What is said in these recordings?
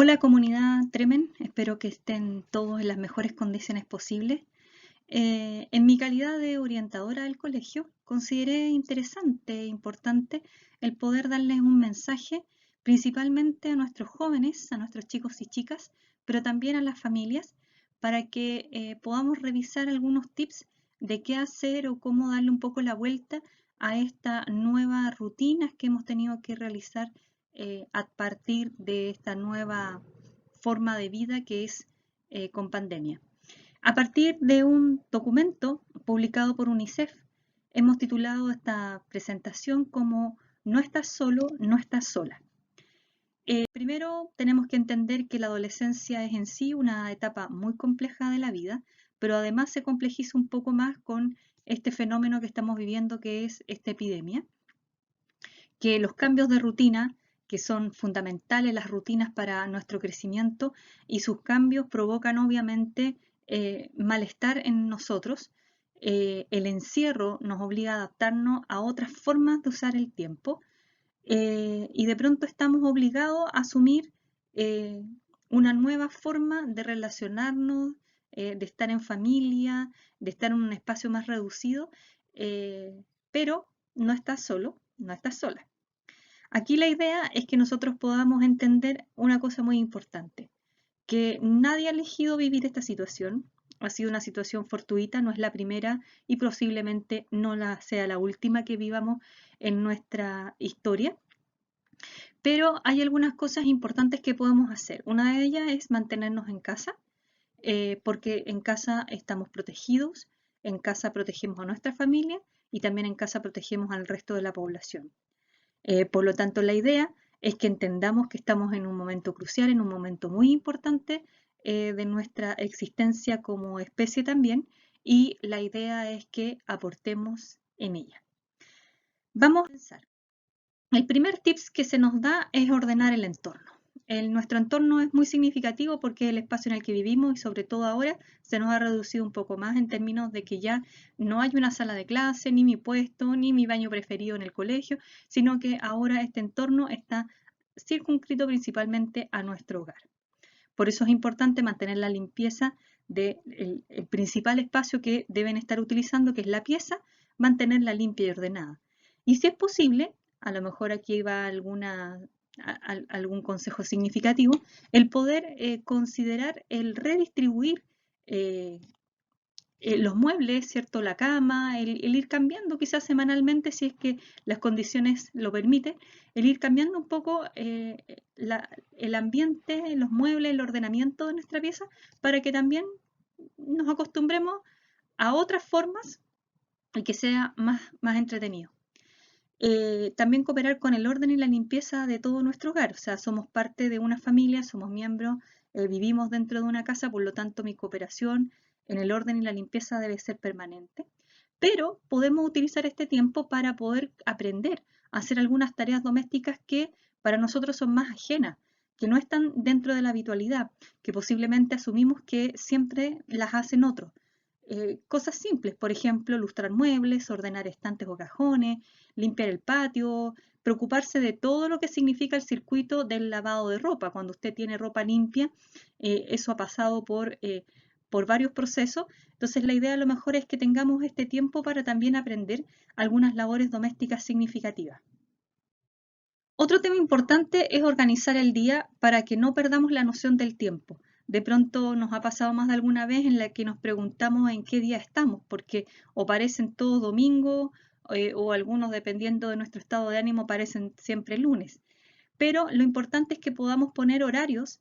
Hola comunidad Tremen, espero que estén todos en las mejores condiciones posibles. En mi calidad de orientadora del colegio, consideré interesante e importante el poder darles un mensaje principalmente a nuestros jóvenes, a nuestros chicos y chicas, pero también a las familias, para que podamos revisar algunos tips de qué hacer o cómo darle un poco la vuelta a esta nueva rutina que hemos tenido que realizar a partir de esta nueva forma de vida que es con pandemia. A partir de un documento publicado por UNICEF, hemos titulado esta presentación como No estás solo, no estás sola. Primero tenemos que entender que la adolescencia es en sí una etapa muy compleja de la vida, pero además se complejiza un poco más con este fenómeno que estamos viviendo que es esta epidemia, que los cambios de rutina, que son fundamentales las rutinas para nuestro crecimiento, y sus cambios provocan obviamente malestar en nosotros. El encierro nos obliga a adaptarnos a otras formas de usar el tiempo y de pronto estamos obligados a asumir eh, una nueva forma de relacionarnos, de estar en familia, de estar en un espacio más reducido, pero no estás solo, no estás sola. Aquí la idea es que nosotros podamos entender una cosa muy importante, que nadie ha elegido vivir esta situación, ha sido una situación fortuita, no es la primera y posiblemente no sea la última que vivamos en nuestra historia, pero hay algunas cosas importantes que podemos hacer. Una de ellas es mantenernos en casa, porque en casa estamos protegidos, en casa protegemos a nuestra familia y también en casa protegemos al resto de la población. Por lo tanto, la idea es que entendamos que estamos en un momento crucial, en un momento muy importante de nuestra existencia como especie también, y la idea es que aportemos en ella. Vamos a pensar. El primer tips que se nos da es ordenar el entorno. Nuestro entorno es muy significativo porque es el espacio en el que vivimos y sobre todo ahora se nos ha reducido un poco más en términos de que ya no hay una sala de clase, ni mi puesto, ni mi baño preferido en el colegio, sino que ahora este entorno está circunscrito principalmente a nuestro hogar. Por eso es importante mantener la limpieza del principal espacio que deben estar utilizando, que es la pieza, mantenerla limpia y ordenada. Y si es posible, a lo mejor aquí va algún consejo significativo, el poder considerar el redistribuir eh, los muebles, ¿cierto? La cama, el ir cambiando quizás semanalmente si es que las condiciones lo permiten, el ir cambiando un poco el ambiente, los muebles, el ordenamiento de nuestra pieza para que también nos acostumbremos a otras formas y que sea más entretenido. También cooperar con el orden y la limpieza de todo nuestro hogar, o sea, somos parte de una familia, somos miembros, vivimos dentro de una casa, por lo tanto mi cooperación en el orden y la limpieza debe ser permanente, pero podemos utilizar este tiempo para poder aprender a hacer algunas tareas domésticas que para nosotros son más ajenas, que no están dentro de la habitualidad, que posiblemente asumimos que siempre las hacen otros. Cosas simples, por ejemplo, lustrar muebles, ordenar estantes o cajones, limpiar el patio, preocuparse de todo lo que significa el circuito del lavado de ropa. Cuando usted tiene ropa limpia, eso ha pasado por varios procesos. Entonces la idea a lo mejor es que tengamos este tiempo para también aprender algunas labores domésticas significativas. Otro tema importante es organizar el día para que no perdamos la noción del tiempo. De pronto nos ha pasado más de alguna vez en la que nos preguntamos en qué día estamos, porque o parecen todos domingos o algunos, dependiendo de nuestro estado de ánimo, parecen siempre lunes. Pero lo importante es que podamos poner horarios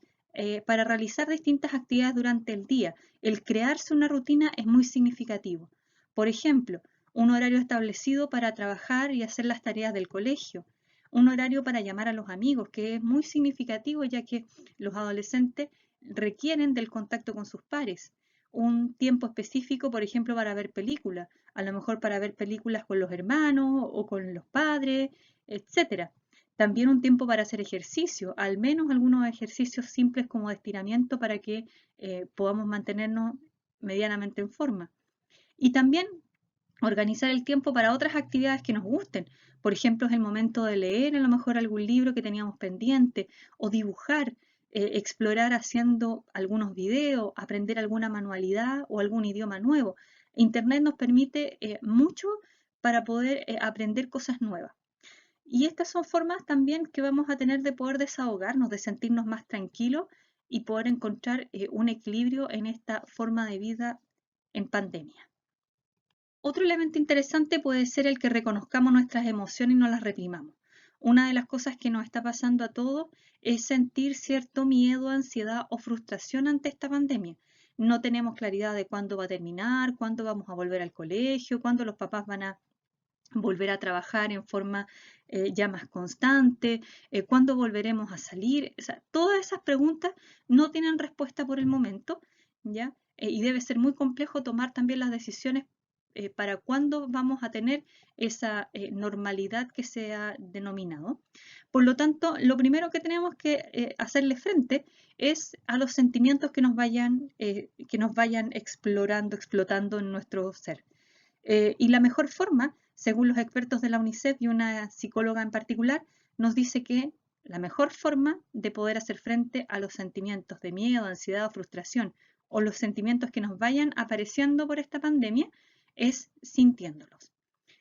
para realizar distintas actividades durante el día. El crearse una rutina es muy significativo. Por ejemplo, un horario establecido para trabajar y hacer las tareas del colegio, un horario para llamar a los amigos, que es muy significativo ya que los adolescentes requieren del contacto con sus pares. Un tiempo específico, por ejemplo, para ver películas, a lo mejor para ver películas con los hermanos o con los padres, etcétera. También un tiempo para hacer ejercicio, al menos algunos ejercicios simples como de estiramiento para que podamos mantenernos medianamente en forma. Y también organizar el tiempo para otras actividades que nos gusten. Por ejemplo, es el momento de leer a lo mejor algún libro que teníamos pendiente o dibujar. explorar haciendo algunos videos, aprender alguna manualidad o algún idioma nuevo. Internet nos permite mucho para poder aprender cosas nuevas. Y estas son formas también que vamos a tener de poder desahogarnos, de sentirnos más tranquilos y poder encontrar un equilibrio en esta forma de vida en pandemia. Otro elemento interesante puede ser el que reconozcamos nuestras emociones y no las reprimamos. Una de las cosas que nos está pasando a todos es sentir cierto miedo, ansiedad o frustración ante esta pandemia. No tenemos claridad de cuándo va a terminar, cuándo vamos a volver al colegio, cuándo los papás van a volver a trabajar en forma ya más constante, cuándo volveremos a salir. O sea, todas esas preguntas no tienen respuesta por el momento, ¿ya? Y debe ser muy complejo tomar también las decisiones para cuándo vamos a tener esa normalidad que se ha denominado. Por lo tanto, lo primero que tenemos que hacerle frente es a los sentimientos que nos vayan explotando en nuestro ser. Y la mejor forma, según los expertos de la UNICEF y una psicóloga en particular, nos dice que la mejor forma de poder hacer frente a los sentimientos de miedo, ansiedad o frustración o los sentimientos que nos vayan apareciendo por esta pandemia es sintiéndolos.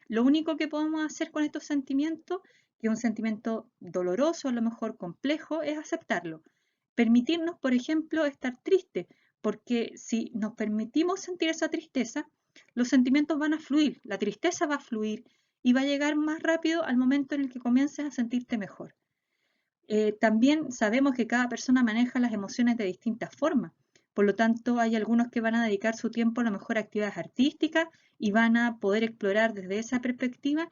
Lo único que podemos hacer con estos sentimientos, que es un sentimiento doloroso, a lo mejor complejo, es aceptarlo. Permitirnos, por ejemplo, estar triste, porque si nos permitimos sentir esa tristeza, los sentimientos van a fluir, la tristeza va a fluir y va a llegar más rápido al momento en el que comiences a sentirte mejor. También sabemos que cada persona maneja las emociones de distintas formas. Por lo tanto, hay algunos que van a dedicar su tiempo a lo mejor a actividades artísticas y van a poder explorar desde esa perspectiva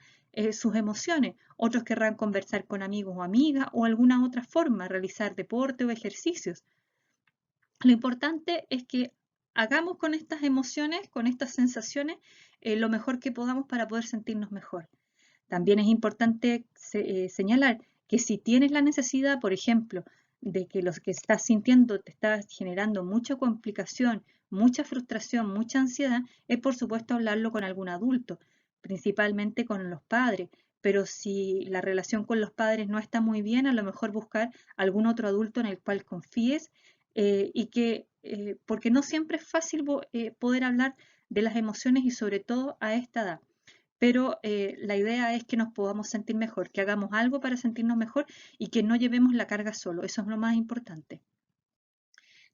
sus emociones. Otros querrán conversar con amigos o amigas o alguna otra forma, realizar deporte o ejercicios. Lo importante es que hagamos con estas emociones, con estas sensaciones, lo mejor que podamos para poder sentirnos mejor. También es importante señalar que si tienes la necesidad, por ejemplo, de que lo que estás sintiendo te está generando mucha complicación, mucha frustración, mucha ansiedad, es por supuesto hablarlo con algún adulto, principalmente con los padres. Pero si la relación con los padres no está muy bien, a lo mejor buscar algún otro adulto en el cual confíes porque no siempre es fácil poder hablar de las emociones y sobre todo a esta edad. Pero la idea es que nos podamos sentir mejor, que hagamos algo para sentirnos mejor y que no llevemos la carga solo. Eso es lo más importante.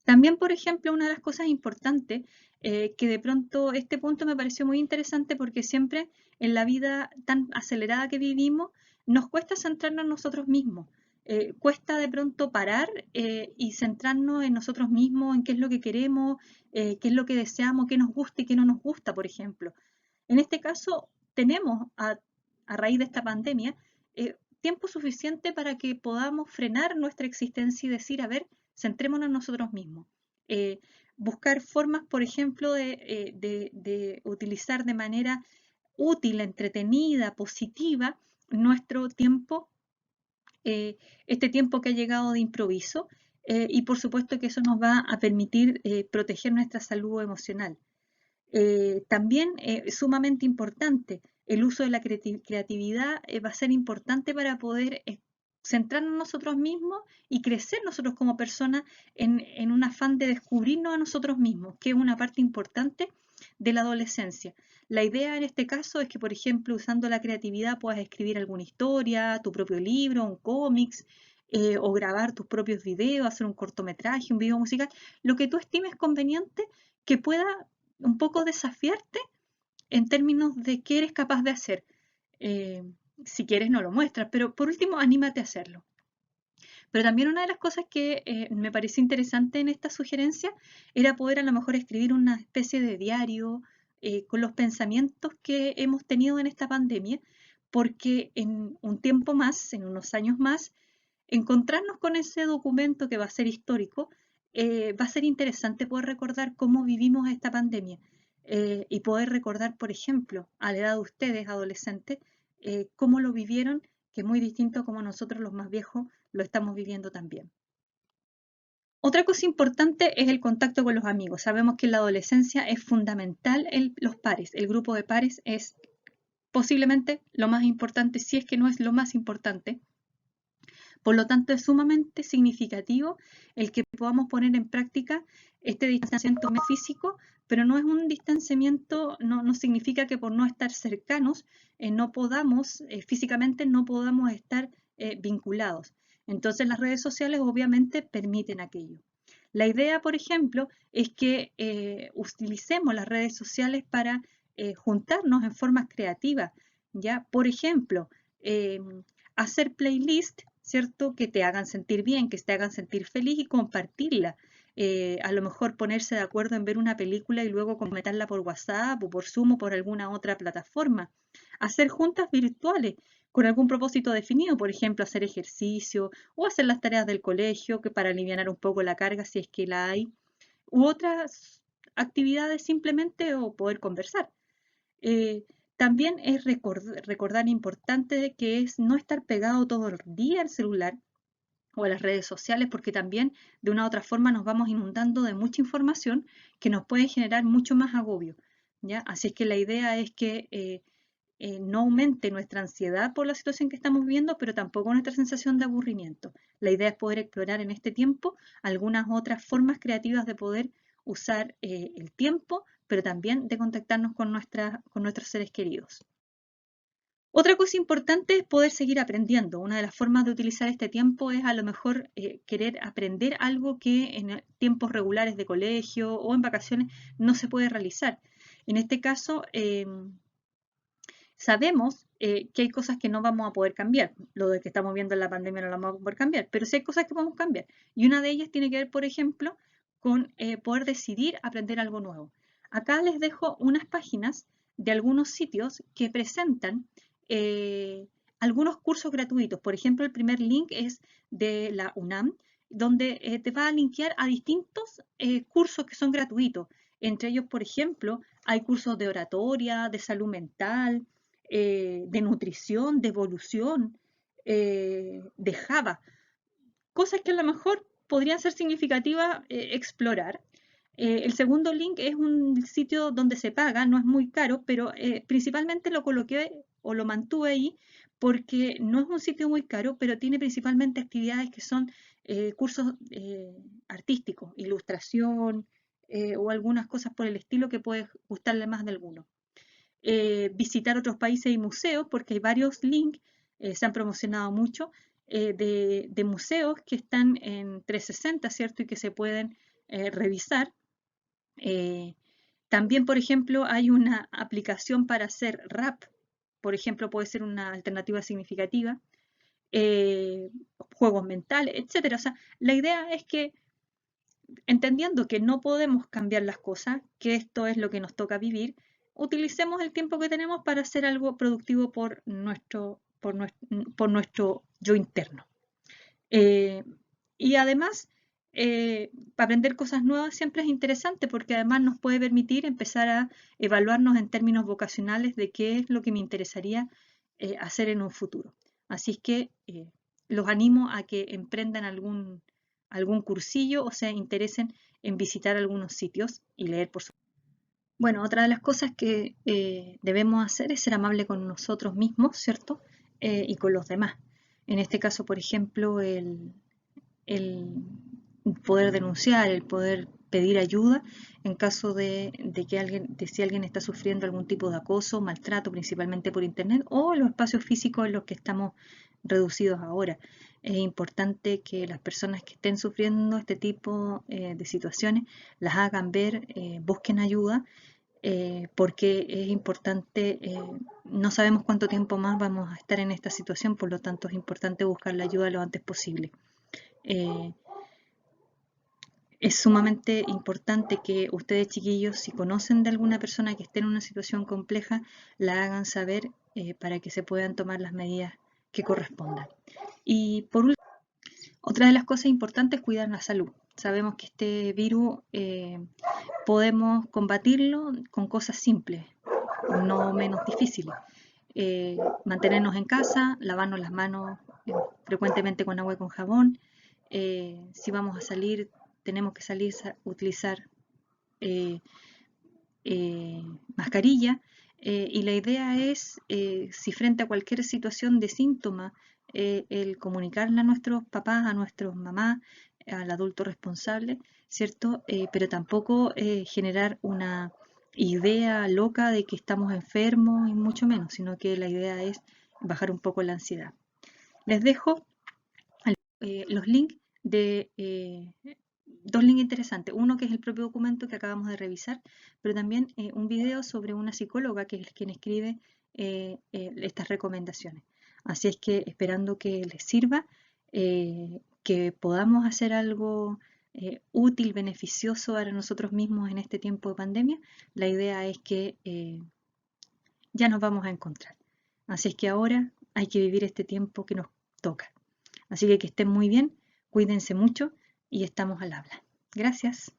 También, por ejemplo, una de las cosas importantes, que de pronto este punto me pareció muy interesante porque siempre en la vida tan acelerada que vivimos, nos cuesta centrarnos en nosotros mismos. Cuesta de pronto parar y centrarnos en nosotros mismos, en qué es lo que queremos, qué es lo que deseamos, qué nos gusta y qué no nos gusta, por ejemplo. En este caso, tenemos a raíz de esta pandemia tiempo suficiente para que podamos frenar nuestra existencia y decir, a ver, centrémonos en nosotros mismos. Buscar formas, por ejemplo, de utilizar de manera útil, entretenida, positiva, nuestro tiempo, este tiempo que ha llegado de improviso, y por supuesto que eso nos va a permitir proteger nuestra salud emocional. También sumamente importante, el uso de la creatividad va a ser importante para poder centrarnos en nosotros mismos y crecer nosotros como personas en un afán de descubrirnos a nosotros mismos, que es una parte importante de la adolescencia. La idea en este caso es que, por ejemplo, usando la creatividad puedas escribir alguna historia, tu propio libro, un cómics, o grabar tus propios videos, hacer un cortometraje, un video musical, lo que tú estimes conveniente que pueda un poco desafiarte en términos de qué eres capaz de hacer. Si quieres no lo muestras, pero por último anímate a hacerlo. Pero también una de las cosas que me pareció interesante en esta sugerencia era poder a lo mejor escribir una especie de diario con los pensamientos que hemos tenido en esta pandemia, porque en un tiempo más, en unos años más, encontrarnos con ese documento que va a ser histórico, va a ser interesante poder recordar cómo vivimos esta pandemia y poder recordar, por ejemplo, a la edad de ustedes, adolescentes, cómo lo vivieron, que es muy distinto a como nosotros los más viejos lo estamos viviendo también. Otra cosa importante es el contacto con los amigos. Sabemos que en la adolescencia es fundamental los pares. El grupo de pares es posiblemente lo más importante, si es que no es lo más importante, Por lo tanto, es sumamente significativo el que podamos poner en práctica este distanciamiento físico, pero no es un distanciamiento, no significa que por no estar cercanos no podamos, físicamente no podamos estar vinculados. Entonces las redes sociales obviamente permiten aquello. La idea, por ejemplo, es que utilicemos las redes sociales para juntarnos en formas creativas, ¿ya? Por ejemplo, hacer playlists, ¿cierto? Que te hagan sentir bien, que te hagan sentir feliz y compartirla. A lo mejor ponerse de acuerdo en ver una película y luego comentarla por WhatsApp o por Zoom o por alguna otra plataforma. Hacer juntas virtuales con algún propósito definido, por ejemplo, hacer ejercicio o hacer las tareas del colegio, que para aliviar un poco la carga si es que la hay, u otras actividades simplemente o poder conversar. También es recordar importante que es no estar pegado todo el día al celular o a las redes sociales, porque también de una u otra forma nos vamos inundando de mucha información que nos puede generar mucho más agobio, ¿ya? Así es que la idea es que no aumente nuestra ansiedad por la situación que estamos viviendo, pero tampoco nuestra sensación de aburrimiento. La idea es poder explorar en este tiempo algunas otras formas creativas de poder usar el tiempo, pero también de contactarnos con nuestros seres queridos. Otra cosa importante es poder seguir aprendiendo. Una de las formas de utilizar este tiempo es a lo mejor querer aprender algo que en tiempos regulares de colegio o en vacaciones no se puede realizar. En este caso, sabemos que hay cosas que no vamos a poder cambiar. Lo de que estamos viendo en la pandemia no lo vamos a poder cambiar, pero sí hay cosas que podemos cambiar. Y una de ellas tiene que ver, por ejemplo, con poder decidir aprender algo nuevo. Acá les dejo unas páginas de algunos sitios que presentan algunos cursos gratuitos. Por ejemplo, el primer link es de la UNAM, donde te va a linkear a distintos cursos que son gratuitos. Entre ellos, por ejemplo, hay cursos de oratoria, de salud mental, de nutrición, de evolución, de Java. Cosas que a lo mejor podrían ser significativas explorar. El segundo link es un sitio donde se paga, no es muy caro, pero principalmente lo coloqué o lo mantuve ahí porque no es un sitio muy caro, pero tiene principalmente actividades que son cursos artísticos, ilustración o algunas cosas por el estilo que puede gustarle más de alguno. Visitar otros países y museos, porque hay varios links, se han promocionado mucho, de museos que están en 360, ¿cierto? Y que se pueden revisar. También, por ejemplo, hay una aplicación para hacer rap, por ejemplo, puede ser una alternativa significativa, juegos mentales, etcétera. O sea, la idea es que, entendiendo que no podemos cambiar las cosas, que esto es lo que nos toca vivir, utilicemos el tiempo que tenemos para hacer algo productivo por nuestro yo interno. Eh, y además, aprender cosas nuevas siempre es interesante porque además nos puede permitir empezar a evaluarnos en términos vocacionales de qué es lo que me interesaría hacer en un futuro. Así es que los animo a que emprendan algún cursillo o se interesen en visitar algunos sitios y leer por su. Bueno, otra de las cosas que debemos hacer es ser amable con nosotros mismos, ¿cierto? Y con los demás. En este caso, por ejemplo, el poder denunciar, el poder pedir ayuda en caso de que de si alguien está sufriendo algún tipo de acoso, maltrato, principalmente por internet o en los espacios físicos en los que estamos reducidos ahora. Es importante que las personas que estén sufriendo este tipo de situaciones las hagan ver, busquen ayuda, porque es importante, no sabemos cuánto tiempo más vamos a estar en esta situación, por lo tanto es importante buscar la ayuda lo antes posible. Es sumamente importante que ustedes, chiquillos, si conocen de alguna persona que esté en una situación compleja, la hagan saber para que se puedan tomar las medidas que correspondan. Y por último, otra de las cosas importantes es cuidar la salud. Sabemos que este virus podemos combatirlo con cosas simples, no menos difíciles. Mantenernos en casa, lavarnos las manos frecuentemente con agua y con jabón. Si vamos a salir, tenemos que salir a utilizar mascarilla. Y la idea es, si frente a cualquier situación de síntoma el comunicarle a nuestros papás, a nuestras mamás, al adulto responsable, ¿cierto? Pero tampoco generar una idea loca de que estamos enfermos y mucho menos, sino que la idea es bajar un poco la ansiedad. Les dejo los links de dos links interesantes. Uno que es el propio documento que acabamos de revisar, pero también un video sobre una psicóloga que es quien escribe estas recomendaciones. Así es que esperando que les sirva, que podamos hacer algo útil, beneficioso para nosotros mismos en este tiempo de pandemia, la idea es que ya nos vamos a encontrar. Así es que ahora hay que vivir este tiempo que nos toca. Así que estén muy bien, cuídense mucho y estamos al habla. Gracias.